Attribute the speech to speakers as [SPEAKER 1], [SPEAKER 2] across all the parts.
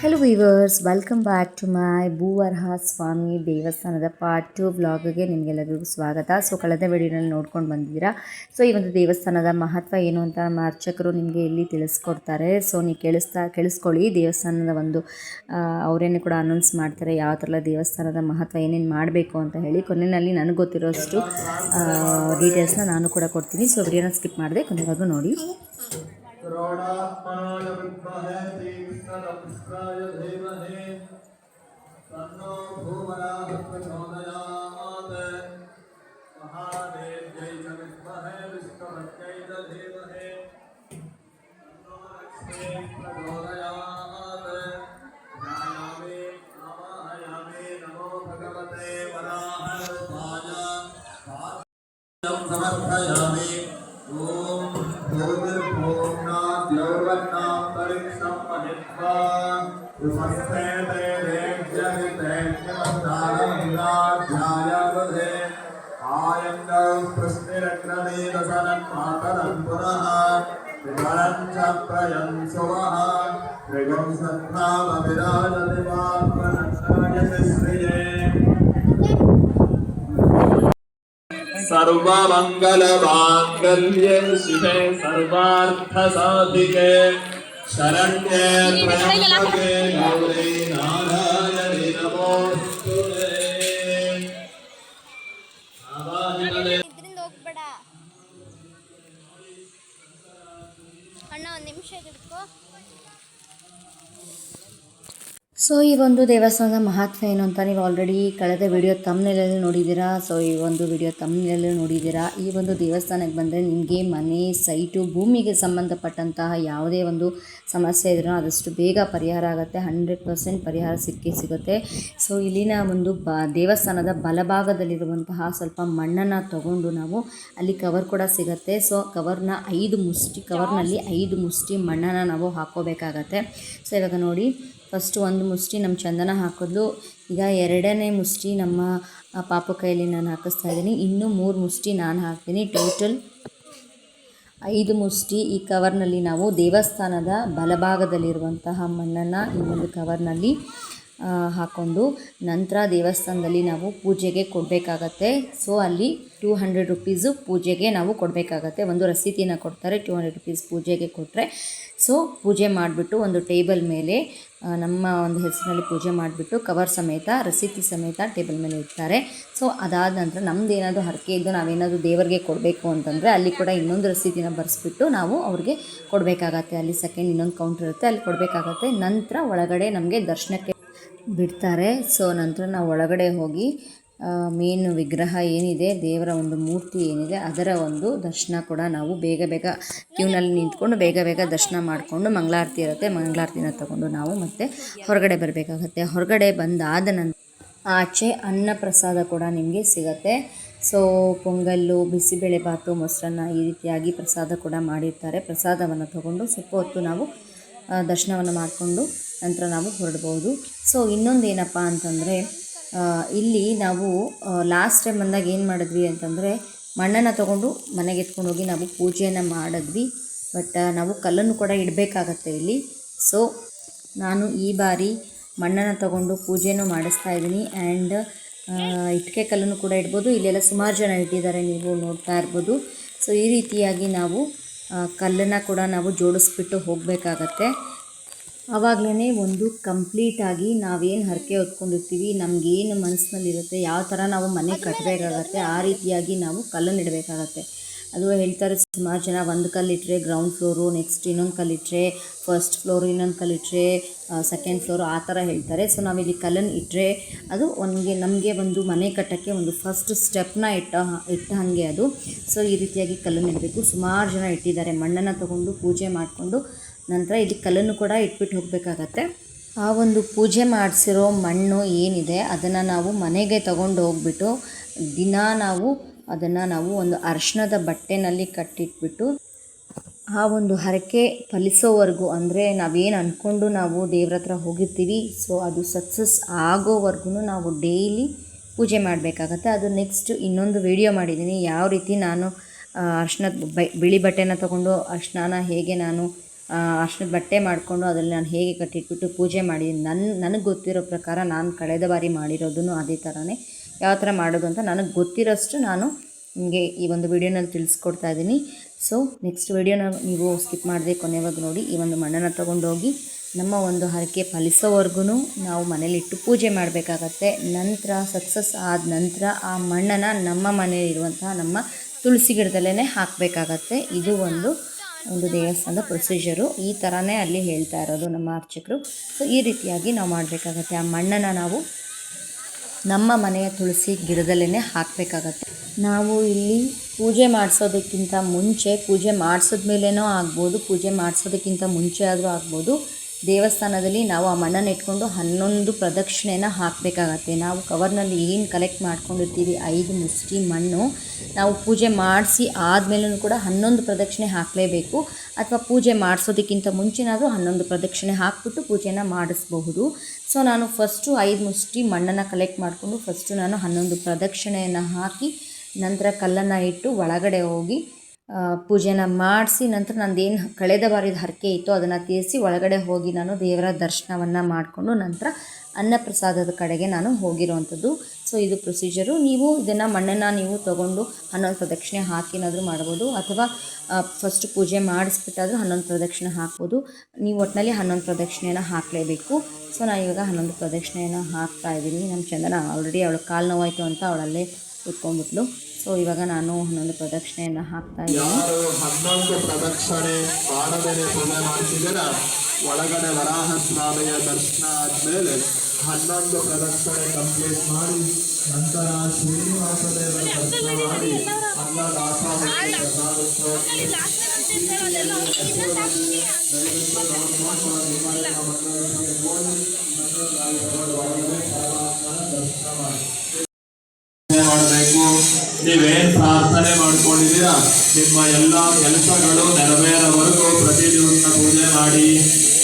[SPEAKER 1] Hello viewers, welcome back to my Bhuvaraha Swamy ದೇವಸ್ಥಾನದ part 2 ವ್ಲಾಗ್ಗೆ ನಿಮಗೆಲ್ಲರಿಗೂ ಸ್ವಾಗತ. ಸೊ ಕಳೆದ ವಿಡಿಯೋನಲ್ಲಿ ನೋಡ್ಕೊಂಡು ಬಂದಿದ್ದೀರಾ. ಸೊ ಈ ಒಂದು ದೇವಸ್ಥಾನದ ಮಹತ್ವ ಏನು ಅಂತ ನಮ್ಮ ಅರ್ಚಕರು ನಿಮಗೆ ಇಲ್ಲಿ ತಿಳಿಸ್ಕೊಡ್ತಾರೆ. ಸೊ ನೀವು ಕೇಳಿಸ್ಕೊಳ್ಳಿ. ದೇವಸ್ಥಾನದ ಒಂದು ಅವರೇನೇ ಕೂಡ ಅನೌನ್ಸ್ ಮಾಡ್ತಾರೆ ಯಾವ ಥರ ದೇವಸ್ಥಾನದ ಮಹತ್ವ ಏನೇನು ಮಾಡಬೇಕು ಅಂತ ಹೇಳಿ. ಕೊನೆಯಲ್ಲಿ ನನಗೆ ಗೊತ್ತಿರೋಷ್ಟು ಡೀಟೇಲ್ಸ್ನ ನಾನು ಕೂಡ ಕೊಡ್ತೀನಿ. ಸೊ ವಿಡಿಯೋನ ಸ್ಕಿಪ್ ಮಾಡಿದೆ, ಕೊನೆವರೆಗೂ ನೋಡಿ.
[SPEAKER 2] करोडात्मनाय विद्महे तीक्ष्णदंष्ट्राय धीमहि तन्नो भूवराः प्रचोदयात् महादेव्यै च विद्महे विष्णुपत्न्यै च धीमहि तन्नो लक्ष्मी प्रचोदयात् ध्यायामि आवाहयामि नमो भगवते वराहरूपाय समर्पयामि ओम भूर्भुवस्सुः महित्वा उपस्थे देव्यहितेभ्यमन्दारमन्दाध्यायवधे आयङ्गौ पुष्टिरग्रमेदसनन्मातरं पुनः विवरं च प्रयंसुवः त्रिगं सद्भावविराजति वाक्मनक्षायति श्रिये सर्वमंगलमांगल्ये शिवे सर्वार्थसाधिके शरण्ये त्र्यंबके गौरी नारायणि नमोस्तुते आवाहितले
[SPEAKER 3] ಇದರಿಂದ ಹೋಗಬೇಡ ಅಣ್ಣ ಒಂದು ನಿಮಿಷ ಇಟ್ಕೋ.
[SPEAKER 1] ಸೊ ಈ ಒಂದು ದೇವಸ್ಥಾನದ ಮಹತ್ವ ಏನು ಅಂತ ನೀವು ಆಲ್ರೆಡಿ ಕಳೆದ ವಿಡಿಯೋ ತಮ್ಮನೇಲಲ್ಲಿ ನೋಡಿದ್ದೀರಾ. ಸೊ ಈ ಒಂದು ವಿಡಿಯೋ ತಮ್ಮನೇಲಲ್ಲಿ ನೋಡಿದ್ದೀರಾ. ಈ ಒಂದು ದೇವಸ್ಥಾನಕ್ಕೆ ಬಂದರೆ ನಿಮಗೆ ಮನೆ, ಸೈಟು, ಭೂಮಿಗೆ ಸಂಬಂಧಪಟ್ಟಂತಹ ಯಾವುದೇ ಒಂದು ಸಮಸ್ಯೆ ಇದ್ರೂ ಆದಷ್ಟು ಬೇಗ ಪರಿಹಾರ ಆಗುತ್ತೆ. 100% ಪರಿಹಾರ ಸಿಗುತ್ತೆ. ಸೊ ಇಲ್ಲಿನ ಒಂದು ದೇವಸ್ಥಾನದ ಬಲಭಾಗದಲ್ಲಿರುವಂತಹ ಸ್ವಲ್ಪ ಮಣ್ಣನ್ನು ತಗೊಂಡು ನಾವು ಅಲ್ಲಿ ಕವರ್ ಕೂಡ ಸಿಗುತ್ತೆ. ಸೊ ಕವರ್ನಲ್ಲಿ 5 ಮುಷ್ಟಿ ಮಣ್ಣನ್ನು ನಾವು ಹಾಕ್ಕೋಬೇಕಾಗತ್ತೆ. ಸೊ ಇವಾಗ ನೋಡಿ, ಫಸ್ಟು ಒಂದು ಮುಷ್ಟಿ ನಮ್ಮ ಚಂದನ ಹಾಕಿದ್ಲು. ಈಗ 2ನೇ ಮುಷ್ಟಿ ನಮ್ಮ ಪಾಪು ಕೈಯಲ್ಲಿ ನಾನು ಹಾಕಿಸ್ತಾ ಇದ್ದೀನಿ. ಇನ್ನೂ 3 ಮುಷ್ಟಿ ನಾನು ಹಾಕ್ತೀನಿ. ಟೋಟಲ್ 5 ಮುಷ್ಟಿ ಈ ಕವರ್ನಲ್ಲಿ ನಾವು ದೇವಸ್ಥಾನದ ಬಲಭಾಗದಲ್ಲಿರುವಂತಹ ಮಣ್ಣನ್ನು ಈ ಒಂದು ಕವರ್ನಲ್ಲಿ ಹಾಕ್ಕೊಂಡು ನಂತರ ದೇವಸ್ಥಾನದಲ್ಲಿ ನಾವು ಪೂಜೆಗೆ ಕೊಡಬೇಕಾಗತ್ತೆ. ಸೊ ಅಲ್ಲಿ 200 ರುಪೀಸು ಪೂಜೆಗೆ ನಾವು ಕೊಡಬೇಕಾಗತ್ತೆ. ಒಂದು ರಸೀತಿನ ಕೊಡ್ತಾರೆ. 200 ರುಪೀಸ್ ಪೂಜೆಗೆ ಕೊಟ್ಟರೆ ಸೊ ಪೂಜೆ ಮಾಡಿಬಿಟ್ಟು ಒಂದು ಟೇಬಲ್ ಮೇಲೆ ನಮ್ಮ ಒಂದು ಹೆಸರಿನಲ್ಲಿ ಪೂಜೆ ಮಾಡಿಬಿಟ್ಟು ಕವರ್ ಸಮೇತ ರಸೀತಿ ಸಮೇತ ಟೇಬಲ್ ಮೇಲೆ ಇಡ್ತಾರೆ. ಸೊ ಅದಾದ ನಂತರ ನಮ್ದು ಏನಾದರೂ ಹರಕೆ ಇದ್ದು ನಾವೇನಾದರೂ ದೇವರಿಗೆ ಕೊಡಬೇಕು ಅಂತಂದರೆ ಅಲ್ಲಿ ಕೂಡ ಇನ್ನೊಂದು ರಸೀತಿನ ಬರೆಸ್ಬಿಟ್ಟು ನಾವು ಅವ್ರಿಗೆ ಕೊಡಬೇಕಾಗತ್ತೆ. ಅಲ್ಲಿ ಸೆಕೆಂಡ್ ಇನ್ನೊಂದು ಕೌಂಟರ್ ಇರುತ್ತೆ, ಅಲ್ಲಿ ಕೊಡಬೇಕಾಗತ್ತೆ. ನಂತರ ಒಳಗಡೆ ನಮಗೆ ದರ್ಶನಕ್ಕೆ ಬಿಡ್ತಾರೆ. ಸೊ ನಂತರ ನಾವು ಒಳಗಡೆ ಹೋಗಿ ಮೇನ್ ವಿಗ್ರಹ ಏನಿದೆ, ದೇವರ ಒಂದು ಮೂರ್ತಿ ಏನಿದೆ, ಅದರ ಒಂದು ದರ್ಶನ ಕೂಡ ನಾವು ಬೇಗ ಕ್ಯೂನಲ್ಲಿ ನಿಂತ್ಕೊಂಡು ಬೇಗ ದರ್ಶನ ಮಾಡಿಕೊಂಡು ಮಂಗಳಾರತಿ ಇರುತ್ತೆ, ಮಂಗಳಾರತಿನ ತಗೊಂಡು ನಾವು ಮತ್ತೆ ಹೊರಗಡೆ ಬರಬೇಕಾಗತ್ತೆ. ಹೊರಗಡೆ ಬಂದಾದ ನಂತರ ಆಚೆ ಅನ್ನ ಪ್ರಸಾದ ಕೂಡ ನಿಮಗೆ ಸಿಗುತ್ತೆ. ಸೊ ಪೊಂಗಲ್ಲು, ಬಿಸಿಬೇಳೆಬಾತು, ಮೊಸರನ್ನ ಈ ರೀತಿಯಾಗಿ ಪ್ರಸಾದ ಕೂಡ ಮಾಡಿರ್ತಾರೆ. ಪ್ರಸಾದವನ್ನು ತಗೊಂಡು ಸ್ವಲ್ಪ ಹೊತ್ತು ನಾವು ದರ್ಶನವನ್ನು ಮಾಡಿಕೊಂಡು ನಂತರ ನಾವು ಹೊರಡ್ಬೋದು. ಸೊ ಇನ್ನೊಂದು ಏನಪ್ಪ ಅಂತಂದರೆ, ಇಲ್ಲಿ ನಾವು ಲಾಸ್ಟ್ ಟೈಮ್ ಬಂದಾಗ ಏನು ಮಾಡಿದ್ವಿ ಅಂತಂದರೆ ಮಣ್ಣನ್ನು ತೊಗೊಂಡು ಮನೆಗೆ ಎತ್ಕೊಂಡು ಹೋಗಿ ನಾವು ಪೂಜೆಯನ್ನು ಮಾಡಿದ್ವಿ. ಬಟ್ ನಾವು ಕಲ್ಲನ್ನು ಕೂಡ ಇಡಬೇಕಾಗತ್ತೆ ಇಲ್ಲಿ. ಸೊ ನಾನು ಈ ಬಾರಿ ಮಣ್ಣನ್ನು ತೊಗೊಂಡು ಪೂಜೆನೂ ಮಾಡಿಸ್ತಾ ಇದ್ದೀನಿ. ಆ್ಯಂಡ್ ಇಟ್ಟಿಗೆ ಕಲ್ಲನ್ನು ಕೂಡ ಇಡ್ಬೋದು. ಇಲ್ಲೆಲ್ಲ ಸುಮಾರು ಜನ ಇಟ್ಟಿದ್ದಾರೆ, ನೀವು ನೋಡ್ತಾ ಇರ್ಬೋದು. ಸೊ ಈ ರೀತಿಯಾಗಿ ನಾವು ಕಲ್ಲನ್ನು ಕೂಡ ನಾವು ಜೋಡಿಸ್ಬಿಟ್ಟು ಹೋಗಬೇಕಾಗತ್ತೆ. ಆವಾಗಲೇ ಒಂದು ಕಂಪ್ಲೀಟಾಗಿ ನಾವೇನು ಹರಕೆ ಹೊತ್ಕೊಂಡಿರ್ತೀವಿ, ನಮಗೇನು ಮನಸ್ಸಿನಲ್ಲಿರುತ್ತೆ, ಯಾವ ಥರ ನಾವು ಮನೆ ಕಟ್ಟಬೇಕಾಗತ್ತೆ ಆ ರೀತಿಯಾಗಿ ನಾವು ಕಲ್ಲನ್ನು ಇಡಬೇಕಾಗತ್ತೆ. ಅದು ಹೇಳ್ತಾರೆ ಸುಮಾರು ಜನ, ಒಂದು ಕಲ್ಲಿಟ್ಟರೆ ಗ್ರೌಂಡ್ ಫ್ಲೋರು, ನೆಕ್ಸ್ಟ್ ಇನ್ನೊಂದು ಕಲ್ಲಿಟ್ಟರೆ ಫಸ್ಟ್ ಫ್ಲೋರು, ಇನ್ನೊಂದು ಕಲ್ಲಿಟ್ಟರೆ ಸೆಕೆಂಡ್ ಫ್ಲೋರು, ಆ ಥರ ಹೇಳ್ತಾರೆ. ಸೊ ನಾವಿಲ್ಲಿ ಕಲ್ಲನ್ನು ಇಟ್ಟರೆ ಅದು ನಮಗೆ ಒಂದು ಮನೆ ಕಟ್ಟೋಕ್ಕೆ ಒಂದು ಫಸ್ಟ್ ಸ್ಟೆಪ್ನ ಇಟ್ಟ ಹಾಗೆ ಅದು. ಸೊ ಈ ರೀತಿಯಾಗಿ ಕಲ್ಲನ್ನು ಇಡಬೇಕು. ಸುಮಾರು ಜನ ಇಟ್ಟಿದ್ದಾರೆ. ಮಣ್ಣನ್ನು ತೊಗೊಂಡು ಪೂಜೆ ಮಾಡಿಕೊಂಡು ನಂತರ ಇಲ್ಲಿ ಕಲ್ಲನ್ನು ಕೂಡ ಇಟ್ಬಿಟ್ಟು ಹೋಗಬೇಕಾಗತ್ತೆ. ಆ ಒಂದು ಪೂಜೆ ಮಾಡಿಸಿರೋ ಮಣ್ಣು ಏನಿದೆ ಅದನ್ನು ನಾವು ಮನೆಗೆ ತಗೊಂಡು ಹೋಗ್ಬಿಟ್ಟು ನಾವು ಅದನ್ನು ಒಂದು ಅರಿಶಿಣದ ಬಟ್ಟೆನಲ್ಲಿ ಕಟ್ಟಿಟ್ಬಿಟ್ಟು ಆ ಒಂದು ಹರಕೆ ಫಲಿಸೋವರೆಗೂ, ಅಂದರೆ ನಾವೇನು ಅಂದ್ಕೊಂಡು ನಾವು ದೇವ್ರ ಹತ್ರ ಹೋಗಿರ್ತೀವಿ, ಸೊ ಅದು ಸಕ್ಸಸ್ ಆಗೋವರೆಗೂ ನಾವು ಡೈಲಿ ಪೂಜೆ ಮಾಡಬೇಕಾಗತ್ತೆ. ಅದು ನೆಕ್ಸ್ಟ್ ಇನ್ನೊಂದು ವಿಡಿಯೋ ಮಾಡಿದ್ದೀನಿ, ಯಾವ ರೀತಿ ನಾನು ಅರಿಶಿಣದ ಬಿಳಿ ಬಟ್ಟೆನ ತೊಗೊಂಡು ಅರಿಶಿಣನ ಹೇಗೆ ನಾನು ಅರ್ಶಿನದ ಬಟ್ಟೆ ಮಾಡಿಕೊಂಡು ಅದರಲ್ಲಿ ನಾನು ಹೇಗೆ ಕಟ್ಟಿಟ್ಬಿಟ್ಟು ಪೂಜೆ ಮಾಡಿದ್ದೀನಿ. ನನಗೆ ಗೊತ್ತಿರೋ ಪ್ರಕಾರ ನಾನು ಕಳೆದ ಬಾರಿ ಮಾಡಿರೋದನ್ನು ಅದೇ ಥರನೇ ಯಾವ ಥರ ಮಾಡೋದು ಅಂತ ನನಗೆ ಗೊತ್ತಿರೋಷ್ಟು ನಾನು ನಿಮಗೆ ಈ ಒಂದು ವಿಡಿಯೋನಲ್ಲಿ ತಿಳಿಸ್ಕೊಡ್ತಾ ಇದ್ದೀನಿ. ಸೊ ನೆಕ್ಸ್ಟ್ ವಿಡಿಯೋನ ನೀವು ಸ್ಕಿಪ್ ಮಾಡದೆ ಕೊನೆವರೆಗೂ ನೋಡಿ. ಈ ಒಂದು ಮಣ್ಣನ್ನು ತೊಗೊಂಡೋಗಿ ನಮ್ಮ ಒಂದು ಹರಕೆ ಫಲಿಸೋವರೆಗೂ ನಾವು ಮನೇಲಿಟ್ಟು ಪೂಜೆ ಮಾಡಬೇಕಾಗತ್ತೆ. ನಂತರ ಸಕ್ಸಸ್ ಆದ ನಂತರ ಆ ಮಣ್ಣನ್ನು ನಮ್ಮ ಮನೆಯಲ್ಲಿರುವಂತಹ ನಮ್ಮ ತುಳಸಿ ಗಿಡದಲ್ಲೇ ಹಾಕಬೇಕಾಗತ್ತೆ. ಇದು ಒಂದು ದೇವಸ್ಥಾನದ ಪ್ರೊಸೀಜರು. ಈ ಥರನೇ ಅಲ್ಲಿ ಹೇಳ್ತಾ ಇರೋದು ನಮ್ಮ ಅರ್ಚಕರು. ಸೊ ಈ ರೀತಿಯಾಗಿ ನಾವು ಮಾಡಬೇಕಾಗತ್ತೆ. ಆ ಮಣ್ಣನ್ನು ನಾವು ನಮ್ಮ ಮನೆಯ ತುಳಸಿ ಗಿಡದಲ್ಲೇ ಹಾಕಬೇಕಾಗತ್ತೆ. ನಾವು ಇಲ್ಲಿ ಪೂಜೆ ಮಾಡಿಸೋದಕ್ಕಿಂತ ಮುಂಚೆ, ಪೂಜೆ ಮಾಡಿಸಿದ್ಮೇಲೇನೋ ಆಗ್ಬೋದು, ಪೂಜೆ ಮಾಡಿಸೋದಕ್ಕಿಂತ ಮುಂಚೆ ಆದರೂ ಆಗ್ಬೋದು, ದೇವಸ್ಥಾನದಲ್ಲಿ ನಾವು ಆ ಮಣ್ಣನ್ನು ಇಟ್ಕೊಂಡು 11 ಪ್ರದಕ್ಷಿಣೆನ ಹಾಕಬೇಕಾಗತ್ತೆ. ನಾವು ಕವರ್ನಲ್ಲಿ ಏನು ಕಲೆಕ್ಟ್ ಮಾಡ್ಕೊಂಡಿರ್ತೀವಿ 5 ಮುಷ್ಟಿ ಮಣ್ಣು, ನಾವು ಪೂಜೆ ಮಾಡಿಸಿ ಆದಮೇಲೂ ಕೂಡ 11 ಪ್ರದಕ್ಷಿಣೆ ಹಾಕಲೇಬೇಕು. ಅಥವಾ ಪೂಜೆ ಮಾಡಿಸೋದಕ್ಕಿಂತ ಮುಂಚೆನಾದರೂ 11 ಪ್ರದಕ್ಷಿಣೆ ಹಾಕಿಬಿಟ್ಟು ಪೂಜೆನ ಮಾಡಿಸ್ಬಹುದು. ಸೊ ನಾನು ಫಸ್ಟು 5 ಮುಷ್ಟಿ ಮಣ್ಣನ್ನು ಕಲೆಕ್ಟ್ ಮಾಡಿಕೊಂಡು ಫಸ್ಟು ನಾನು 11 ಪ್ರದಕ್ಷಿಣೆಯನ್ನು ಹಾಕಿ ನಂತರ ಕಲ್ಲನ್ನು ಇಟ್ಟು ಒಳಗಡೆ ಹೋಗಿ ಪೂಜೆನ ಮಾಡಿಸಿ ನಂತರ ನಂದೇನು ಕಳೆದ ಬಾರಿದ ಹರಕೆ ಇತ್ತು ಅದನ್ನು ತೀರಿಸಿ ಒಳಗಡೆ ಹೋಗಿ ನಾನು ದೇವರ ದರ್ಶನವನ್ನು ಮಾಡಿಕೊಂಡು ನಂತರ ಅನ್ನಪ್ರಸಾದದ ಕಡೆಗೆ ನಾನು ಹೋಗಿರೋವಂಥದ್ದು. ಸೊ ಇದು ಪ್ರೊಸೀಜರು. ನೀವು ಇದನ್ನು ಮಣ್ಣನ್ನು ನೀವು ತೊಗೊಂಡು 11 ಪ್ರದಕ್ಷಿಣೆ ಹಾಕಿನಾದರೂ ಮಾಡ್ಬೋದು, ಅಥವಾ ಫಸ್ಟ್ ಪೂಜೆ ಮಾಡಿಸ್ಬಿಟ್ಟಾದರೂ 11 ಪ್ರದಕ್ಷಿಣೆ ಹಾಕ್ಬೋದು. ನೀವು ಒಟ್ಟಿನಲ್ಲಿ 11 ಪ್ರದಕ್ಷಿಣೆಯನ್ನು ಹಾಕಲೇಬೇಕು. ಸೊ ನಾನು ಇವಾಗ 11 ಪ್ರದಕ್ಷಿಣೆಯನ್ನು ಹಾಕ್ತಾಯಿದ್ದೀನಿ. ನಮ್ಮ ಚಂದನ ಆಲ್ರೆಡಿ ಅವಳು ಕಾಲು ನೋವಾಯಿತು ಅಂತ ಅವಳಲ್ಲೇ ಕೂತ್ಕೊಂಡ್ಬಿಟ್ಲು. ಸೊ ಇವಾಗ ನಾನು 11 ಪ್ರದಕ್ಷಿಣೆಯನ್ನು ಹಾಕ್ತಾ ಇದ್ದೀನಿ.
[SPEAKER 2] ಯಾರು 11 ಪ್ರದಕ್ಷಿಣೆ ಮಾಡದೇ ಪೂಜೆ ಮಾಡ್ತಿದ್ದೀರಾ, ಒಳಗಡೆ ವರಾಹ ಸ್ವಾಮಿಯ ದರ್ಶನ ಆದಮೇಲೆ 11 ಪ್ರದಕ್ಷಿಣೆ ಕಂಪ್ಲೀಟ್ ಮಾಡಿ ನಂತರ ಶ್ರೀನಿವಾಸ ದೇವರ ದರ್ಶನ ಮಾಡಿ ಅನ್ನದಾಸೋಹಕ್ಕೆ ಪ್ರಸಾದಿಸೋ ಮಾಡಬೇಕು. ನೀವೇನು ಪ್ರಾರ್ಥನೆ ಮಾಡ್ಕೊಂಡಿದ್ದೀರಾ ನಿಮ್ಮ ಎಲ್ಲ ಕೆಲಸಗಳು ನೆರವೇರೋವರೆಗೂ ಪ್ರತಿದಿನ ಪೂಜೆ ಮಾಡಿ.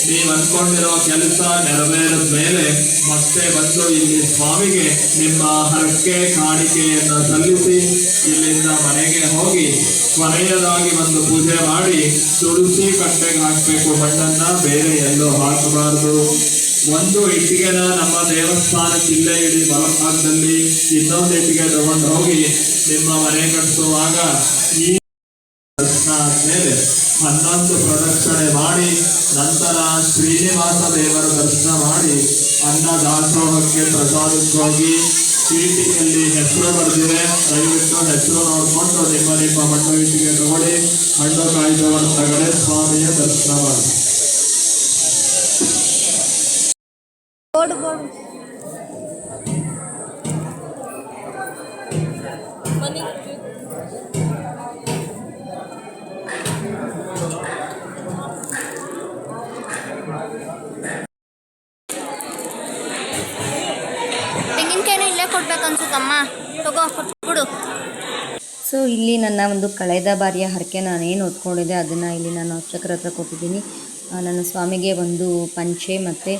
[SPEAKER 2] ನೀವು ಅಂದ್ಕೊಂಡಿರೋ ಕೆಲಸ ನೆರವೇರಿದ ಮೇಲೆ ಮತ್ತೆ ಬಂದು ಇಲ್ಲಿ ಸ್ವಾಮಿಗೆ ನಿಮ್ಮ ಹರಕೆ ಕಾಣಿಕೆಯನ್ನು ಸಲ್ಲಿಸಿ ಇಲ್ಲಿಂದ ಮನೆಗೆ ಹೋಗಿ ಕೊನೆಯದಾಗಿ ಒಂದು ಪೂಜೆ ಮಾಡಿ ತುಳಸಿ ಕಟ್ಟೆಗೆ ಹಾಕಬೇಕು. ಮಣ್ಣನ್ನು ಬೇರೆ ಎಲ್ಲೋ ಹಾಕಬಾರ್ದು. ಒಂದು ಇಟ್ಟಿಗೆನ ನಮ್ಮ ದೇವಸ್ಥಾನಕ್ಕೆ ಇಲ್ಲೇ ಇಡಿ ಬಲಭಾಗದಲ್ಲಿ, ಇನ್ನೊಂದು ಇಟ್ಟಿಗೆ ತಗೊಂಡು ಹೋಗಿ ನಿಮ್ಮ ಮನೆ ಕಟ್ಟಿಸುವಾಗ ಈ ದರ್ಶನ ಆದ್ಮೇಲೆ 11 ಪ್ರದಕ್ಷಿಣೆ ಮಾಡಿ ನಂತರ ಶ್ರೀನಿವಾಸ ದೇವರ ದರ್ಶನ ಮಾಡಿ ಅನ್ನದಾಸೋಹಕ್ಕೆ ಪ್ರಸಾದಕ್ಕೋಗಿ ಚೀಟಿಯಲ್ಲಿ ಹೆಸರು ಬರೆದಿದೆ, ದಯವಿಟ್ಟು ಹೆಸರು ನೋಡಿಕೊಂಡು ನಿಮ್ಮ ಮಣ್ಣು ಇಟ್ಟಿಗೆ ತಗೊಳ್ಳಿ. ಹಣ್ಣು ಕಾಯಿ ತಗೊಂಡು ತಗಡೆ ಸ್ವಾಮಿಯ ದರ್ಶನ ಮಾಡಿ.
[SPEAKER 3] ತೆಂಗಿನಕಾಯಿನೂ ಇಲ್ಲೇ ಕೊಡ್ಬೇಕನ್ಸುತ್ತಮ್ಮ, ತಗೋ ಕೊಟ್ಬಿಡು.
[SPEAKER 1] ಸೊ ಇಲ್ಲಿ ನನ್ನ ಒಂದು ಕಳೆದ ಬಾರಿಯ ಹರಕೆ ನಾನೇನು ಹೊತ್ಕೊಂಡಿದ್ದೆ ಅದನ್ನು ಇಲ್ಲಿ ನಾನು ಅರ್ಚಕರ ಹತ್ರ ಕೊಟ್ಟಿದ್ದೀನಿ. ನನ್ನ ಸ್ವಾಮಿಗೆ ಒಂದು ಪಂಚೆ ಮತ್ತು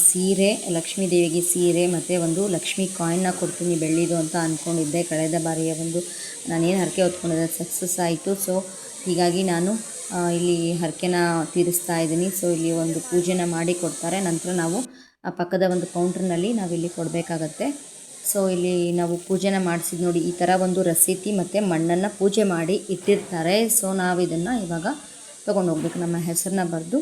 [SPEAKER 1] ಸೀರೆ, ಲಕ್ಷ್ಮೀ ದೇವಿಗೆ ಸೀರೆ ಮತ್ತು ಒಂದು ಲಕ್ಷ್ಮೀ ಕಾಯಿನ್ನ ಕೊಡ್ತೀನಿ ಬೆಳ್ಳಿದು ಅಂತ ಅಂದ್ಕೊಂಡಿದ್ದೆ. ಕಳೆದ ಬಾರಿಯ ಒಂದು ನಾನೇನು ಹರಕೆ ಹೊತ್ಕೊಂಡಿದ್ದೆ ಸಕ್ಸಸ್ ಆಯಿತು. ಸೊ ಹೀಗಾಗಿ ನಾನು ಇಲ್ಲಿ ಹರಕೆನ ತೀರಿಸ್ತಾ ಇದ್ದೀನಿ. ಸೊ ಇಲ್ಲಿ ಒಂದು ಪೂಜೆನ ಮಾಡಿ ಕೊಡ್ತಾರೆ. ನಂತರ ನಾವು ಆ ಪಕ್ಕದ ಒಂದು ಕೌಂಟ್ರ್ನಲ್ಲಿ ನಾವಿಲ್ಲಿ ಕೊಡಬೇಕಾಗತ್ತೆ. ಸೊ ಇಲ್ಲಿ ನಾವು ಪೂಜೆನ ಮಾಡಿಸಿದ್ದು ನೋಡಿ, ಈ ಥರ ಒಂದು ರಸೀತಿ ಮತ್ತು ಮಣ್ಣನ್ನು ಪೂಜೆ ಮಾಡಿ ಇಟ್ಟಿರ್ತಾರೆ. ಸೊ ನಾವು ಇದನ್ನು ಇವಾಗ ತೊಗೊಂಡು ಹೋಗ್ಬೇಕು. ನಮ್ಮ ಹೆಸರನ್ನ ಬರೆದು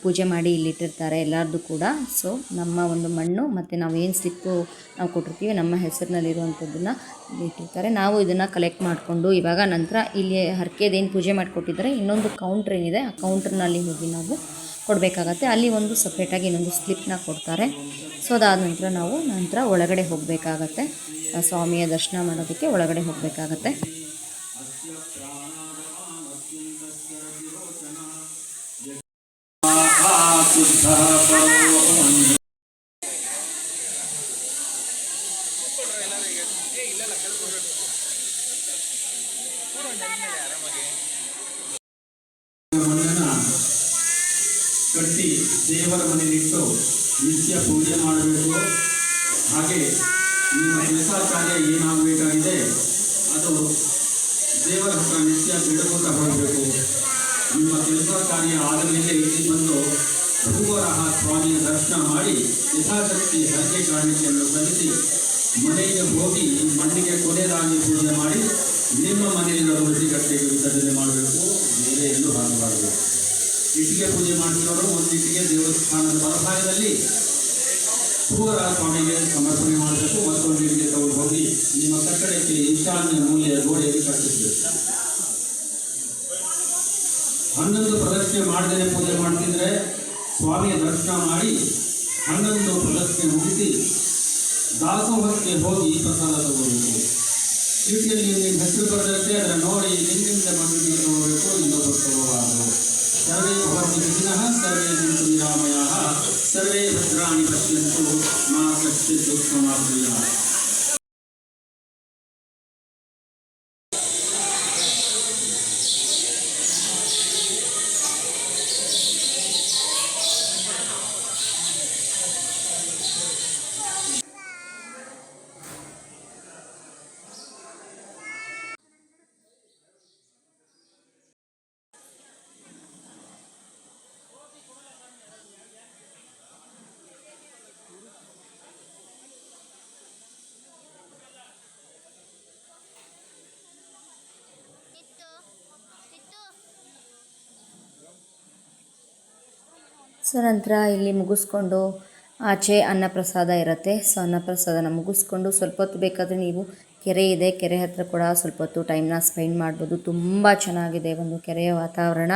[SPEAKER 1] ಪೂಜೆ ಮಾಡಿ ಇಲ್ಲಿಟ್ಟಿರ್ತಾರೆ ಎಲ್ಲರದ್ದು ಕೂಡ. ಸೊ ನಮ್ಮ ಒಂದು ಮಣ್ಣು ಮತ್ತು ನಾವು ಏನು ಸ್ಲಿಪ್ಪು ನಾವು ಕೊಟ್ಟಿರ್ತೀವಿ ನಮ್ಮ ಹೆಸರಿನಲ್ಲಿರುವಂಥದ್ದನ್ನು ಇಟ್ಟಿರ್ತಾರೆ. ನಾವು ಇದನ್ನು ಕಲೆಕ್ಟ್ ಮಾಡಿಕೊಂಡು ಇವಾಗ ನಂತರ ಇಲ್ಲಿ ಹರಕೆದೇನು ಪೂಜೆ ಮಾಡಿಕೊಟ್ಟಿದ್ದಾರೆ ಇನ್ನೊಂದು ಕೌಂಟ್ರ್ ಏನಿದೆ ಆ ಕೌಂಟ್ರ್ನಲ್ಲಿ ಹೋಗಿ ನಾವು ಕೊಡಬೇಕಾಗತ್ತೆ. ಅಲ್ಲಿ ಒಂದು ಸಪ್ರೇಟಾಗಿ ಇನ್ನೊಂದು ಸ್ಲಿಪ್ನ ಕೊಡ್ತಾರೆ. ಸೊ ಅದಾದ ನಂತರ ನಾವು ಒಳಗಡೆ ಹೋಗಬೇಕಾಗತ್ತೆ. ಸ್ವಾಮಿಯ ದರ್ಶನ ಮಾಡೋದಕ್ಕೆ ಒಳಗಡೆ ಹೋಗಬೇಕಾಗತ್ತೆ.
[SPEAKER 4] ಕಟ್ಟಿ ದೇವರ ಮನೆಯಲ್ಲಿಟ್ಟು ನಿತ್ಯ ಪೂಜೆ ಮಾಡಬೇಕು. ಹಾಗೆ ನಿಮ್ಮ ಕೆಲಸ ಕಾರ್ಯ ಏನಾಗಬೇಕಾಗಿದೆ ಅದು ದೇವರ ಹತ್ರ ನಿತ್ಯ ಬಿಡುತ್ತಾ ಹೋಗಬೇಕು. ನಿಮ್ಮ ಕೆಲಸ ಕಾರ್ಯ ಆದ ಮೇಲೆ ಇಲ್ಲಿ ಬಂದು ಭೂವರಾಹ ಸ್ವಾಮಿಯ ದರ್ಶನ ಮಾಡಿ ಯಥಾಶಕ್ತಿ ಹರಕೆ ಕಾಣಿಕೆಯನ್ನು ಸಲ್ಲಿಸಿ ಮನೆಗೆ ಹೋಗಿ ಮಣ್ಣಿಗೆ ಕೊನೆಯದಾಗಿ ಪೂಜೆ ಮಾಡಿ ನಿಮ್ಮ ಮನೆಯಲ್ಲಿರುವ ರುಚಿಗಟ್ಟೆಗೆ ವಿಸರ್ಜನೆ ಮಾಡಬೇಕು, ಬೇರೆ ಎಲ್ಲೂ ಹಾಕಬಾರದು. ಇಟ್ಟಿಗೆ ಪೂಜೆ ಮಾಡಿದವರು ಒಂದು ಇಟ್ಟಿಗೆ ದೇವಸ್ಥಾನದ ಬಲಭಾಗದಲ್ಲಿ ಭೂವರಾಹ ಸ್ವಾಮಿಗೆ ಸಮರ್ಪಣೆ ಮಾಡಬೇಕು. ಮತ್ತೊಂದು ಇಟ್ಟಿಗೆ ತಗೊಂಡು ಹೋಗಿ ನಿಮ್ಮ ಕಟ್ಟಡಕ್ಕೆ ಈಶಾನ್ಯ ಮೂಲೆಯ ಗೋಡೆಗೆ ಕಟ್ಟಿಸಬೇಕು. 11 ಪ್ರದಕ್ಷಿಣೆ ಮಾಡದೇ ಪೂಜೆ ಮಾಡ್ತಿದ್ರೆ ಸ್ವಾಮಿಯ ದರ್ಶನ ಮಾಡಿ 11 ಪ್ರದಕ್ಷಿಣೆ ಮುಗಿಸಿ ದಾಸೋಹಕ್ಕೆ ಹೋಗಿ ಪ್ರಸಾದ ತಗೋಬೇಕು. ಚೀಟಿಯಲ್ಲಿ ನಿಮ್ಮ ಹೆಸರು ಬರೆದಿರುತ್ತೆ, ಅದನ್ನು ನೋಡಿ ನಿಮ್ಮಿಂದ ಮನಸ್ಸಿಗೆ ತಗೋಬೇಕು, ಇನ್ನೊಬ್ಬರು ತಗೋಬಾರದು. ಸರ್ವೇ ಭವಂತು ಸುಖಿನಃ, ಸರ್ವೇ ಸಂತು ನಿರಾಮಯಾಃ, ಸರ್ವೇ ಭದ್ರಾಣಿ ಪಶ್ಯಂತು ಮಾ ಕಶ್ಚಿತ್ ದುಃಖಮಾಪ್ನುಯಾತ್.
[SPEAKER 1] ಸೊ ನಂತರ ಇಲ್ಲಿ ಮುಗಿಸ್ಕೊಂಡು ಆಚೆ ಅನ್ನಪ್ರಸಾದ ಇರುತ್ತೆ. ಸೊ ಅನ್ನಪ್ರಸಾದನ ಮುಗಿಸ್ಕೊಂಡು ಸ್ವಲ್ಪ ಹೊತ್ತು ಬೇಕಾದರೆ ನೀವು ಕೆರೆ ಇದೆ, ಕೆರೆ ಹತ್ರ ಕೂಡ ಸ್ವಲ್ಪ ಹೊತ್ತು ಟೈಮ್ನ ಸ್ಪೆಂಡ್ ಮಾಡ್ಬೋದು. ತುಂಬ ಚೆನ್ನಾಗಿದೆ ಒಂದು ಕೆರೆಯ ವಾತಾವರಣ.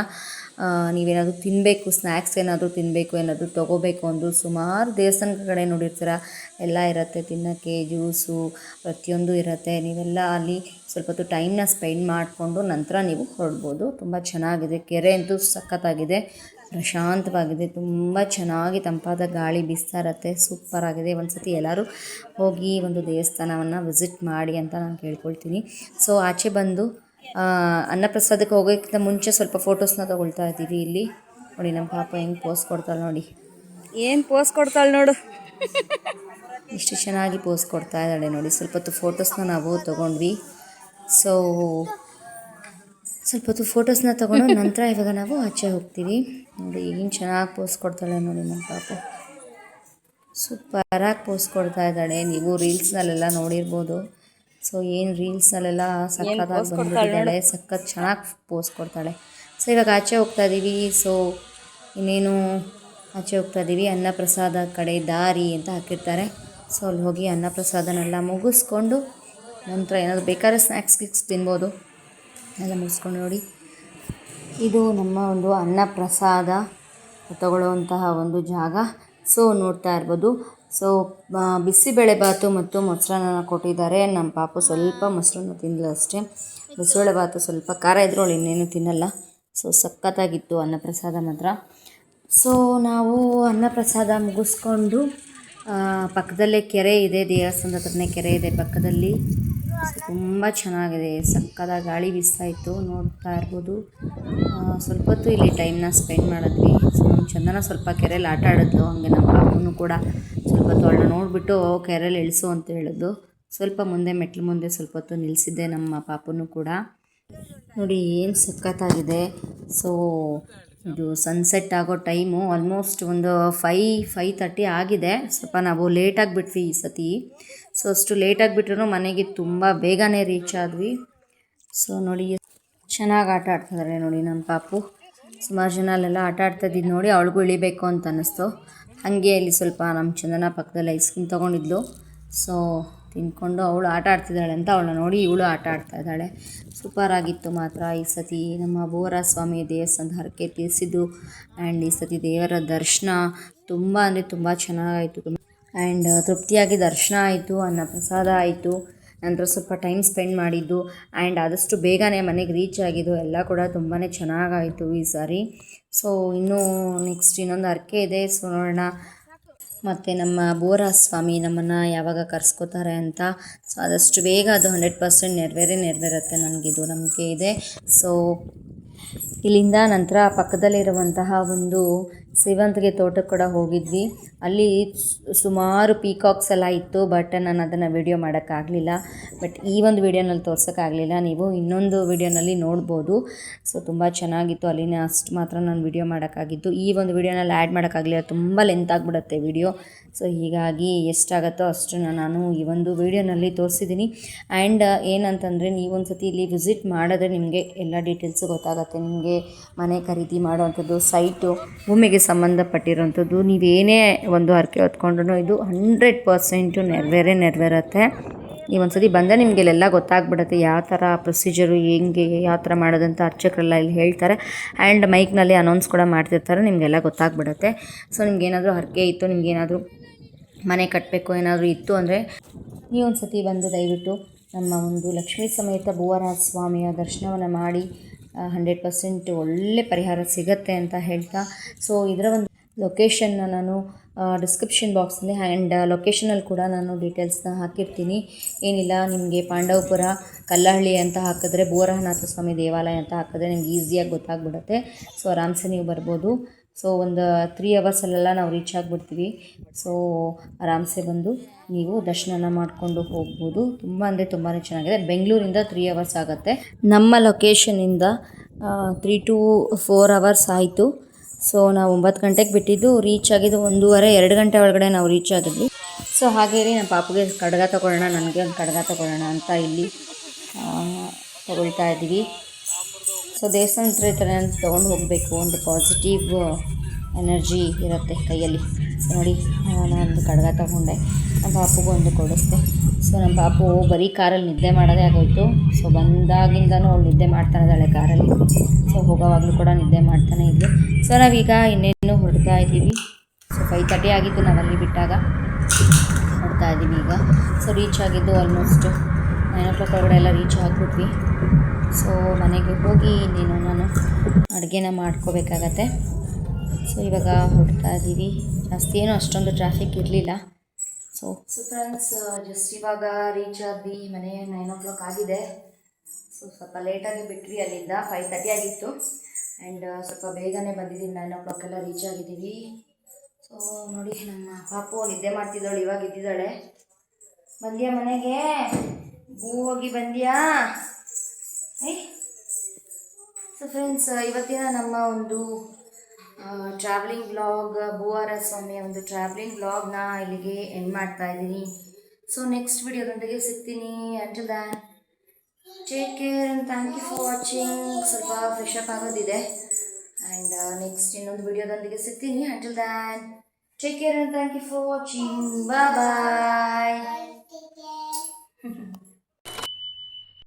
[SPEAKER 1] ನೀವೇನಾದರೂ ತಿನ್ನಬೇಕು, ಸ್ನ್ಯಾಕ್ಸ್ ಏನಾದರೂ ತಿನ್ನಬೇಕು, ಏನಾದರೂ ತೊಗೋಬೇಕು ಅಂದರೂ ಸುಮಾರು ದೇವಸ್ಥಾನದ ಕಡೆ ನೋಡಿರ್ತೀರ, ಎಲ್ಲ ಇರುತ್ತೆ ತಿನ್ನೋಕ್ಕೆ, ಜ್ಯೂಸು ಪ್ರತಿಯೊಂದು ಇರುತ್ತೆ. ನೀವೆಲ್ಲ ಅಲ್ಲಿ ಸ್ವಲ್ಪ ಹೊತ್ತು ಟೈಮ್ನ ಸ್ಪೆಂಡ್ ಮಾಡಿಕೊಂಡು ನಂತರ ನೀವು ಹೊರಡ್ಬೋದು. ತುಂಬ ಚೆನ್ನಾಗಿದೆ, ಕೆರೆ ಅಂತೂ ಸಖತ್ತಾಗಿದೆ, ಪ್ರಶಾಂತವಾಗಿದೆ, ತುಂಬ ಚೆನ್ನಾಗಿ ತಂಪಾದ ಗಾಳಿ ಬೀಸ್ತಾ ಇರುತ್ತೆ, ಸೂಪರಾಗಿದೆ. ಒಂದು ಸತಿ ಎಲ್ಲರೂ ಹೋಗಿ ಒಂದು ದೇವಸ್ಥಾನವನ್ನು ವಿಸಿಟ್ ಮಾಡಿ ಅಂತ ನಾನು ಕೇಳ್ಕೊಳ್ತೀನಿ. ಸೊ ಆಚೆ ಬಂದು ಅನ್ನಪ್ರಸಾದಕ್ಕೆ ಹೋಗೋಕ್ಕಿಂತ ಮುಂಚೆ ಸ್ವಲ್ಪ ಫೋಟೋಸ್ನ ತೊಗೊಳ್ತಾ ಇದ್ದೀವಿ. ಇಲ್ಲಿ ನೋಡಿ ನಮ್ಮ ಪಾಪ ಹೆಂಗೆ ಪೋಸ್ ಕೊಡ್ತಾಳೆ ನೋಡಿ, ಏನು ಪೋಸ್ ಕೊಡ್ತಾಳೆ ನೋಡು, ಎಷ್ಟು ಚೆನ್ನಾಗಿ ಪೋಸ್ ಕೊಡ್ತಾ ಇದ್ದಾಳೆ ನೋಡಿ. ಸ್ವಲ್ಪ ಹೊತ್ತು ಫೋಟೋಸ್ನ ನಾವು ತೊಗೊಂಡ್ವಿ. ಸೊ ಸ್ವಲ್ಪ ಹೊತ್ತು ಫೋಟೋಸ್ನ ತೊಗೊಂಡು ನಂತರ ಇವಾಗ ನಾವು ಆಚೆ ಹೋಗ್ತೀವಿ. ನೋಡಿ ಏನು ಚೆನ್ನಾಗಿ ಪೋಸ್ ಕೊಡ್ತಾಳೆ ನೋಡಿ ನಮ್ಮ ಪಾಪು, ಸೂಪರಾಗಿ ಪೋಸ್ ಕೊಡ್ತಾ ಇದ್ದಾಳೆ. ನೀವು ರೀಲ್ಸ್ನಲ್ಲೆಲ್ಲ ನೋಡಿರ್ಬೋದು. ಸೊ ಏನು ರೀಲ್ಸ್ನಲ್ಲೆಲ್ಲ ಸಖತ್ತಾಗಿ ಬಂದಿದ್ದಾಳೆ, ಸಖತ್ ಚೆನ್ನಾಗಿ ಪೋಸ್ ಕೊಡ್ತಾಳೆ. ಸೊ ಇವಾಗ ಆಚೆ ಹೋಗ್ತಾ ಇದ್ದೀವಿ. ಸೊ ಇನ್ನೇನು ಆಚೆ ಹೋಗ್ತಾ ಇದ್ದೀವಿ, ಅನ್ನಪ್ರಸಾದ ಕಡೆ ದಾರಿ ಅಂತ ಹಾಕಿರ್ತಾರೆ. ಸೊ ಅಲ್ಲಿ ಹೋಗಿ ಅನ್ನಪ್ರಸಾದನೆಲ್ಲ ಮುಗಿಸ್ಕೊಂಡು ನಂತರ ಏನಾದರೂ ಬೇಕಾದ್ರೆ ಸ್ನ್ಯಾಕ್ಸ್ ಗಿಕ್ಸ್ ತಿನ್ಬೋದು. ಎಲ್ಲ ಮುಗಿಸ್ಕೊಂಡು ನೋಡಿ, ಇದು ನಮ್ಮ ಒಂದು ಅನ್ನಪ್ರಸಾದ ತಗೊಳ್ಳುವಂತಹ ಒಂದು ಜಾಗ. ಸೊ ನೋಡ್ತಾ ಇರ್ಬೋದು. ಸೊ ಬಿಸಿಬೇಳೆಬಾತು ಮತ್ತು ಮೊಸರನ್ನ ಕೊಟ್ಟಿದ್ದಾರೆ. ನಮ್ಮ ಪಾಪು ಸ್ವಲ್ಪ ಮೊಸರನ್ನ ತಿನ್ನಲ್ಲ ಅಷ್ಟೇ, ಬಿಸಿಬೇಳೆಬಾತು ಸ್ವಲ್ಪ ಖಾರ ಇದ್ರೂ ಅವಳು ಇನ್ನೇನು ತಿನ್ನಲ್ಲ. ಸೊ ಸಖತ್ತಾಗಿತ್ತು ಅನ್ನಪ್ರಸಾದ ಮಾತ್ರ. ಸೊ ನಾವು ಅನ್ನಪ್ರಸಾದ ಮುಗಿಸ್ಕೊಂಡು ಪಕ್ಕದಲ್ಲೇ ಕೆರೆ ಇದೆ, ದೇವಸ್ಥಾನದ ಹತ್ರನೇ ಕೆರೆ ಇದೆ ಪಕ್ಕದಲ್ಲಿ. ತುಂಬ ಚೆನ್ನಾಗಿದೆ, ಸಕ್ಕದ ಗಾಳಿ ಬೀಸ್ತಾ ಇತ್ತು, ನೋಡ್ತಾ ಇರ್ಬೋದು. ಸ್ವಲ್ಪ ಹೊತ್ತು ಇಲ್ಲಿ ಟೈಮ್ನ ಸ್ಪೆಂಡ್ ಮಾಡಿದ್ವಿ. ಸೊ ನಮ್ಮ ಚಂದನ ಸ್ವಲ್ಪ ಕೆರೆಯಲ್ಲಿ ಆಟ ಆಡಿದ್ಲು, ಹಂಗೆ ನಮ್ಮ ಪಾಪನೂ ಕೂಡ ಸ್ವಲ್ಪ ಹೊತ್ತು ಅವಳನ್ನ ನೋಡಿಬಿಟ್ಟು ಕೆರೆಯಲ್ಲಿ ಇಳಿಸು ಅಂತ ಹೇಳಿದ್ಲು. ಸ್ವಲ್ಪ ಮುಂದೆ ಮೆಟ್ಲು ಮುಂದೆ ಸ್ವಲ್ಪ ಹೊತ್ತು ನಿಲ್ಲಿಸಿದ್ದೆ ನಮ್ಮ ಪಾಪನೂ ಕೂಡ. ನೋಡಿ ಏನು ಸಖತ್ತಾಗಿದೆ. ಸೊ ಇದು ಸನ್ಸೆಟ್ ಆಗೋ ಟೈಮು ಆಲ್ಮೋಸ್ಟ್ ಒಂದು 5:30 ಆಗಿದೆ. ಸ್ವಲ್ಪ ನಾವು ಲೇಟಾಗಿ ಬಿಟ್ವಿ ಈ ಸತಿ. ಸೊ ಅಷ್ಟು ಲೇಟಾಗಿ ಬಿಟ್ರೂ ಮನೆಗೆ ತುಂಬ ಬೇಗನೆ ರೀಚ್ ಆದ್ವಿ. ಸೊ ನೋಡಿ ಚೆನ್ನಾಗಿ ಆಟ ಆಡ್ತಿದ್ದಾರೆ ನೋಡಿ ನಮ್ಮ ಪಾಪು. ಸುಮಾರು ಜನ ಅಲ್ಲೆಲ್ಲ ಆಟ ಆಡ್ತಾಯಿದ್ದು ನೋಡಿ ಅವಳಿಗೂ ಇಳಿಬೇಕು ಅಂತ ಅನ್ನಿಸ್ತು. ಹಾಗೆ ಇಲ್ಲಿ ಸ್ವಲ್ಪ ನಮ್ಮ ಚಂದನ ಪಕ್ಕದಲ್ಲಿ ಐಸ್ ಕ್ರೀಮ್ ತೊಗೊಂಡಿದ್ಲು. ಸೊ ತಿಂದ್ಕೊಂಡು ಅವಳು ಆಟ ಆಡ್ತಿದ್ದಾಳೆ ಅಂತ ಅವಳನ್ನ ನೋಡಿ ಇವಳು ಆಟ ಆಡ್ತಾ ಇದ್ದಾಳೆ. ಸೂಪರಾಗಿತ್ತು ಮಾತ್ರ ಈ ಸತಿ ನಮ್ಮ ಭೂವರಾಹ ಸ್ವಾಮಿ ದೇವಸ್ಥಾನದ ಹರಕೆ ತೀರಿಸಿದ್ದು. ಆ್ಯಂಡ್ ಈ ಸತಿ ದೇವರ ದರ್ಶನ ತುಂಬ ಅಂದರೆ ತುಂಬ ಚೆನ್ನಾಗಾಯಿತು. ಆ್ಯಂಡ್ ತೃಪ್ತಿಯಾಗಿ ದರ್ಶನ ಆಯಿತು, ಅನ್ನಪ್ರಸಾದ ಆಯಿತು, ನಂತರ ಸ್ವಲ್ಪ ಟೈಮ್ ಸ್ಪೆಂಡ್ ಮಾಡಿದ್ದು ಆ್ಯಂಡ್ ಆದಷ್ಟು ಬೇಗನೆ ಮನೆಗೆ ರೀಚ್ ಆಗಿದ್ದು ಎಲ್ಲ ಕೂಡ ತುಂಬಾ ಚೆನ್ನಾಗಾಯಿತು ಈ ಸಾರಿ. ಸೊ ಇನ್ನೂ ನೆಕ್ಸ್ಟ್ ಇನ್ನೊಂದು ಹರಕೆ ಇದೆ. ಸೊ ನೋಡೋಣ ಮತ್ತು ನಮ್ಮ ಭೂವರಾಹ ಸ್ವಾಮಿ ನಮ್ಮನ್ನು ಯಾವಾಗ ಕರೆಸ್ಕೋತಾರೆ ಅಂತ. ಸೊ ಆದಷ್ಟು ಬೇಗ ಅದು 100% ನೆರವೇರುತ್ತೆ, ನನಗಿದು ನಂಬಿಕೆ ಇದೆ. ಸೊ ಇಲ್ಲಿಂದ ನಂತರ ಪಕ್ಕದಲ್ಲಿರುವಂತಹ ಒಂದು ಸೇವಂತಿಗೆ ತೋಟಕ್ಕೆ ಕೂಡ ಹೋಗಿದ್ವಿ. ಅಲ್ಲಿ ಸುಮಾರು ಪೀಕಾಕ್ಸ್ ಎಲ್ಲ ಇತ್ತು, ಬಟ್ ನಾನು ಅದನ್ನು ವಿಡಿಯೋ ಮಾಡೋಕ್ಕಾಗಲಿಲ್ಲ. ಬಟ್ ಈ ಒಂದು ವಿಡಿಯೋನಲ್ಲಿ ತೋರ್ಸೋಕ್ಕಾಗಲಿಲ್ಲ, ನೀವು ಇನ್ನೊಂದು ವಿಡಿಯೋನಲ್ಲಿ ನೋಡ್ಬೋದು. ಸೊ ತುಂಬ ಚೆನ್ನಾಗಿತ್ತು, ಅಲ್ಲಿನ ಅಷ್ಟು ಮಾತ್ರ ನಾನು ವಿಡಿಯೋ ಮಾಡೋಕ್ಕಾಗಿತ್ತು. ಈ ಒಂದು ವಿಡಿಯೋನಲ್ಲಿ ಆ್ಯಡ್ ಮಾಡೋಕ್ಕಾಗಲಿಲ್ಲ, ತುಂಬ ಲೆಂತ್ ಆಗಿಬಿಡುತ್ತೆ ವಿಡಿಯೋ. ಸೊ ಹೀಗಾಗಿ ಎಷ್ಟಾಗುತ್ತೋ ಅಷ್ಟನ್ನು ನಾನು ಈ ಒಂದು ವಿಡಿಯೋನಲ್ಲಿ ತೋರಿಸಿದ್ದೀನಿ. ಆ್ಯಂಡ್ ಏನಂತಂದರೆ ನೀವೊಂದು ಸತಿ ಇಲ್ಲಿ ವಿಸಿಟ್ ಮಾಡಿದ್ರೆ ನಿಮಗೆ ಎಲ್ಲ ಡೀಟೇಲ್ಸು ಗೊತ್ತಾಗುತ್ತೆ. ನಿಮಗೆ ಮನೆ ಖರೀದಿ ಮಾಡೋವಂಥದ್ದು, ಸೈಟು, ಭೂಮಿಗೆ ಸಂಬಂಧಪಟ್ಟಿರೋವಂಥದ್ದು, ನೀವೇನೇ ಒಂದು ಹರಕೆ ಹೊತ್ಕೊಂಡ್ರೂ ಇದು 100% ನೆರವೇರುತ್ತೆ. ನೀವೊಂದು ಸತಿ ಬಂದರೆ ನಿಮಗೆ ಇಲ್ಲೆಲ್ಲ ಗೊತ್ತಾಗ್ಬಿಡುತ್ತೆ, ಯಾವ ಥರ ಪ್ರೊಸೀಜರು, ಹೆಂಗೆ ಯಾವ ಥರ ಮಾಡೋದಂತ ಅರ್ಚಕರೆಲ್ಲ ಇಲ್ಲಿ ಹೇಳ್ತಾರೆ. ಆ್ಯಂಡ್ ಮೈಕ್ನಲ್ಲಿ ಅನೌನ್ಸ್ ಕೂಡ ಮಾಡ್ತಿರ್ತಾರೆ, ನಿಮಗೆಲ್ಲ ಗೊತ್ತಾಗ್ಬಿಡುತ್ತೆ. ಸೊ ನಿಮ್ಗೇನಾದರೂ ಹರಕೆ ಇತ್ತು, ನಿಮಗೇನಾದರೂ ಮನೆ ಕಟ್ಟಬೇಕು ಏನಾದರೂ ಇತ್ತು ಅಂದರೆ ನೀವೊಂದು ಸತಿ ಬಂದು ದಯವಿಟ್ಟು ನಮ್ಮ ಒಂದು ಲಕ್ಷ್ಮೀ ಸಮೇತ ಭೂವರಾಹ ಸ್ವಾಮಿಯ ದರ್ಶನವನ್ನು ಮಾಡಿ 100% ಒಳ್ಳೆ ಪರಿಹಾರ ಸಿಗತ್ತೆ ಅಂತ ಹೇಳ್ತಾ, ಸೊ ಇದರ ಒಂದು ಲೊಕೇಶನ್ನ ನಾನು ಡಿಸ್ಕ್ರಿಪ್ಷನ್ ಬಾಕ್ಸಲ್ಲಿ ಆ್ಯಂಡ್ ಲೊಕೇಶನಲ್ಲಿ ಕೂಡ ನಾನು ಡೀಟೇಲ್ಸ್ನ ಹಾಕಿರ್ತೀನಿ. ಏನಿಲ್ಲ, ನಿಮಗೆ ಪಾಂಡವಪುರ ಕಲ್ಲಹಳ್ಳಿ ಅಂತ ಹಾಕಿದ್ರೆ, ಭೂವರಾಹನಾಥ ಸ್ವಾಮಿ ದೇವಾಲಯ ಅಂತ ಹಾಕಿದ್ರೆ ನಿಮ್ಗೆ ಈಸಿಯಾಗಿ ಗೊತ್ತಾಗ್ಬಿಡುತ್ತೆ. ಸೊ ಆರಾಮ್ಸೆ ನೀವು ಬರ್ಬೋದು. ಸೊ ಒಂದು 3 ಅವರ್ಸಲ್ಲೆಲ್ಲ ನಾವು ರೀಚ್ ಆಗಿಬಿಡ್ತೀವಿ. ಸೊ ಆರಾಮ್ಸೆ ಬಂದು ನೀವು ದರ್ಶನ ಮಾಡಿಕೊಂಡು ಹೋಗ್ಬೋದು. ತುಂಬ ಅಂದರೆ ತುಂಬಾ ಚೆನ್ನಾಗಿದೆ. ಬೆಂಗಳೂರಿಂದ 3 ಅವರ್ಸ್ ಆಗುತ್ತೆ. ನಮ್ಮ ಲೊಕೇಶನಿಂದ 3 to 4 ಅವರ್ಸ್ ಆಯಿತು. ಸೊ ನಾವು 9 ಗಂಟೆಗೆ ಬಿಟ್ಟಿದ್ದು, ರೀಚ್ ಆಗಿದ್ದು 1:30-2 ಗಂಟೆ ಒಳಗಡೆ ನಾವು ರೀಚ್ ಆಗಿದ್ವಿ. ಸೊ ಹಾಗೆ ರೀ, ನಮ್ಮ ಪಾಪುಗೆ ಕಡಗ ತೊಗೊಳ್ಳೋಣ, ನನಗೆ ಒಂದು ಕಡಗ ತೊಗೊಳ್ಳೋಣ ಅಂತ ಇಲ್ಲಿ ತೊಗೊಳ್ತಾ ಇದ್ದೀವಿ. ಸೊ ದೇವಸ್ಥಾನ ಹತ್ರ ಈ ಥರ ತೊಗೊಂಡು ಹೋಗಬೇಕು, ಒಂದು ಪಾಸಿಟಿವ್ ಎನರ್ಜಿ ಇರುತ್ತೆ ಕೈಯಲ್ಲಿ. ಸೊ ನೋಡಿ, ನಾನೊಂದು ಕಡಗ ತೊಗೊಂಡೆ, ನಮ್ಮ ಪಾಪುಗೂ ಒಂದು ಕೊಡಿಸ್ದೆ. ಸೊ ನಮ್ಮ ಪಾಪು ಬರೀ ಕಾರಲ್ಲಿ ನಿದ್ದೆ ಮಾಡೋದೇ ಆಗೋಯಿತು. ಸೊ ಬಂದಾಗಿಂದನೂ ಅವಳು ನಿದ್ದೆ ಮಾಡ್ತಾನೆ ಇದ್ದಾಳೆ ಕಾರಲ್ಲಿ. ಸೊ ಹೋಗೋವಾಗಲೂ ಕೂಡ ನಿದ್ದೆ ಮಾಡ್ತಾನೆ ಇದ್ಲು. ಸೊ ನಾವೀಗ ಇನ್ನೇನು ಹೊರಡ್ತಾ ಇದ್ದೀವಿ. ಸೊ 5:30 ಆಗಿತ್ತು ನಾವಲ್ಲಿ ಬಿಟ್ಟಾಗ, ಹೊರಡ್ತಾ ಇದ್ದೀವಿ ಈಗ. ಸೊ ರೀಚ್ ಆಗಿದ್ದು ಆಲ್ಮೋಸ್ಟ್ 9 o'clock ಒಳಗಡೆ ಎಲ್ಲ ರೀಚ್ ಆಗಿಬಿಟ್ವಿ. ಸೊ ಮನೆಗೆ ಹೋಗಿ ಇನ್ನೇನು ನಾನು ಅಡುಗೆನ ಮಾಡ್ಕೋಬೇಕಾಗತ್ತೆ. ಸೊ ಇವಾಗ ಹೊರಡ್ತಾ ಇದ್ದೀವಿ. ಜಾಸ್ತಿ ಏನೂ ಅಷ್ಟೊಂದು ಟ್ರಾಫಿಕ್ ಇರಲಿಲ್ಲ. ಸೊ ಫ್ರೆಂಡ್ಸ್, ಜಸ್ಟ್ ಇವಾಗ ರೀಚ್ ಆದ್ವಿ. ಮನೆ 9 o'clock ಆಗಿದೆ. ಸೊ ಸ್ವಲ್ಪ ಲೇಟಾಗಿ ಬಿಟ್ವಿ, ಅಲ್ಲಿಂದ 5:30 ಆಗಿತ್ತು. ಆ್ಯಂಡ್ ಸ್ವಲ್ಪ ಬೇಗನೆ ಬಂದಿದ್ದೀವಿ, 9 o'clock ಎಲ್ಲ ರೀಚ್ ಆಗಿದ್ದೀವಿ. ಸೊ ನೋಡಿ, ನಮ್ಮ ಪಾಪು ನಿದ್ದೆ ಮಾಡ್ತಿದ್ದಾಳು, ಇವಾಗ ಇದ್ದಿದ್ದಾಳೆ. ಬಂದ್ಯಾ ಮನೆಗೆ? ಹೋಗಿ ಬಂದ್ಯಾ? ಸೊ ಫ್ರೆಂಡ್ಸ್, ಇವತ್ತಿನ ನಮ್ಮ ಒಂದು ಟ್ರಾವೆಲಿಂಗ್ ವ್ಲಾಗ್, ಭೂವರಾಹ ಸ್ವಾಮಿಯ ಒಂದು ಟ್ರಾವೆಲಿಂಗ್ ವ್ಲಾಗ್ನ ಇಲ್ಲಿಗೆ ಎಂಡ್ ಮಾಡ್ತಾ ಇದ್ದೀನಿ. ಸೊ ನೆಕ್ಸ್ಟ್ ವಿಡಿಯೋದೊಂದಿಗೆ ಸಿಗ್ತೀನಿ. Until then take care and thank you for watching. ಸ್ವಲ್ಪ ಫ್ರೆಶ್ ಅಪ್ ಆಗೋದಿದೆ. ಆ್ಯಂಡ್ ನೆಕ್ಸ್ಟ್ ಇನ್ನೊಂದು ವಿಡಿಯೋದೊಂದಿಗೆ ಸಿಗ್ತೀನಿ. Until then take care and thank you for watching. Bye bye.